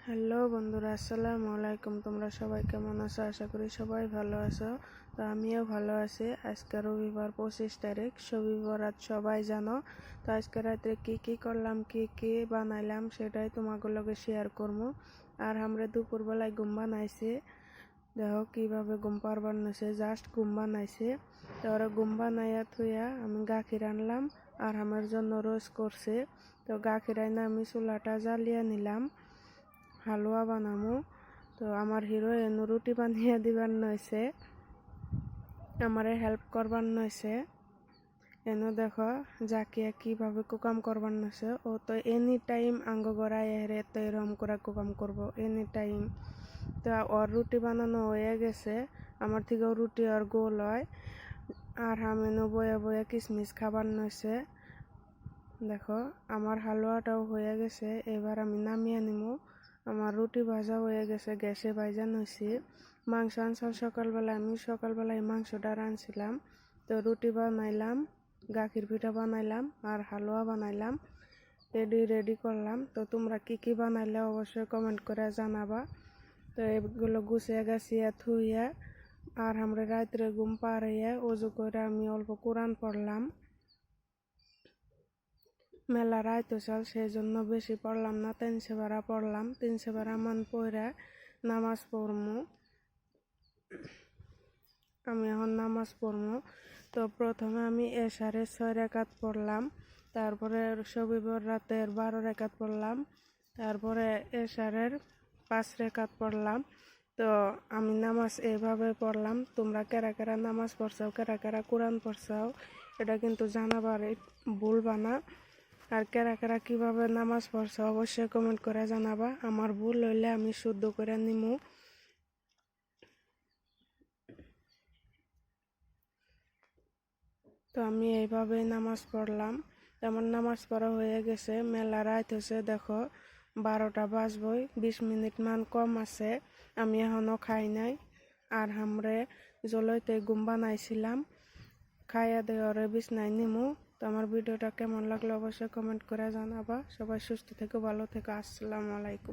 Hello বন্ধুরা, আসসালামু আলাইকুম। তোমরা সবাই কেমন আছো? আশা করি সবাই ভালো আছো। তো আমিও ভালো আছি। আজকে রবিবার 25 তারিখ, শবে বরাত সবাই জানো। তো আজকে রাত্রে কি করলাম, কি বানাইলাম সেটাই তোমাগুলোকে শেয়ার করবো। আর আমরা দুপুরবেলায় ঘুম বানাইছি। দেখো কিভাবে ঘুম পারবার নইছে, জাস্ট ঘুম বানাইছে। তো ওরা ঘুম বানাইয়া থুইয়া আমি গাখির আনলাম আর আমার জন্য রোজ করছে। তো গাখির আইনা আমি চুলাটা জ্বালিয়ে নিলাম, হালুয়া বানামু। তো আমার হিরো এনু রুটি বানিয়ে দিবার নইছে, আমারে হেল্প করবার নইছে। এনো দেখো জাকিয়া কিভাবে কুকাম করবার নইছে। ও তো এনি টাইম আঙ্গ গড়ায় হেরে তো এরম করে কুকাম করবো এনি টাইম। তো ওর রুটি বানানো হয়ে গেছে, আমার থেকেও রুটি আর গোল হয়। আর হামেনও বয়ে বয়ে কিশমিশ খাবার নইছে। দেখো আমার হালুয়াটাও হয়ে গেছে, এবার আমি নামিয়ে নিমু। আমার রুটি ভাজা হয়ে গেছে, গ্যাসে ভাজা নইছি। মাংস আনছিলাম সকালবেলায়, আমি সকালবেলায় মাংসটা রাঁধছিলাম। তো রুটি বানাইলাম, গাখির পিঠা বানাইলাম আর হালুয়া বানাইলাম, রেডি করলাম। তো তোমরা কি বানাইলে অবশ্যই কমেন্ট করে জানাবা। তো এগুলো গুছিয়ে গাছিয়ে থুইয়া আর আমরা রাত্রে ঘুম পাড়াইয়া অজু করে আমি অল্প কোরআন পড়লাম। মেলা রাত হইছাল, সেই জন্য বেশি পড়লাম না, 3 সেবারা পড়লাম। 3 সেবারা মান পড়ে নামাজ পড়মু। আমি এখন নামাজ পড়মু। তো প্রথমে আমি এশারে 6 রাকাত পড়লাম, তারপরে শবে বরাতের 12 রাকাত পড়লাম, তারপরে এশারের 5 রাকাত পড়লাম। তো আমি নামাজ এইভাবে পড়লাম। তোমরা কারা নামাজ পড়ছাও, কারা কোরআন পড়ছাও, এটা কিন্তু জানাবার ভুলবা না। আর কারা কিভাবে নামাজ পড়ছে অবশ্যই কমেন্ট করে জানাবা। আমার ভুল হইলে আমি শুদ্ধ করে নিমু। তো আমি এইভাবেই নামাজ পড়লাম। আমার নামাজ পড়া হয়ে গেছে, মেলা রাত হয়েছে। দেখো 12টা বাজবই, 20 মিনিট মান কম আছে। আমি এখনো খাই নাই। আর হামরে জলইতে ঘুম বানাইছিলাম, খাইয়া দেওয়ারে বিছনায় নিমু। তো আমার ভিডিওটা কেমন লাগলো অবশ্যই কমেন্ট করে জানাবা। সবাই সুস্থ থেকো, ভালো থেকো। আসসালামু আলাইকুম।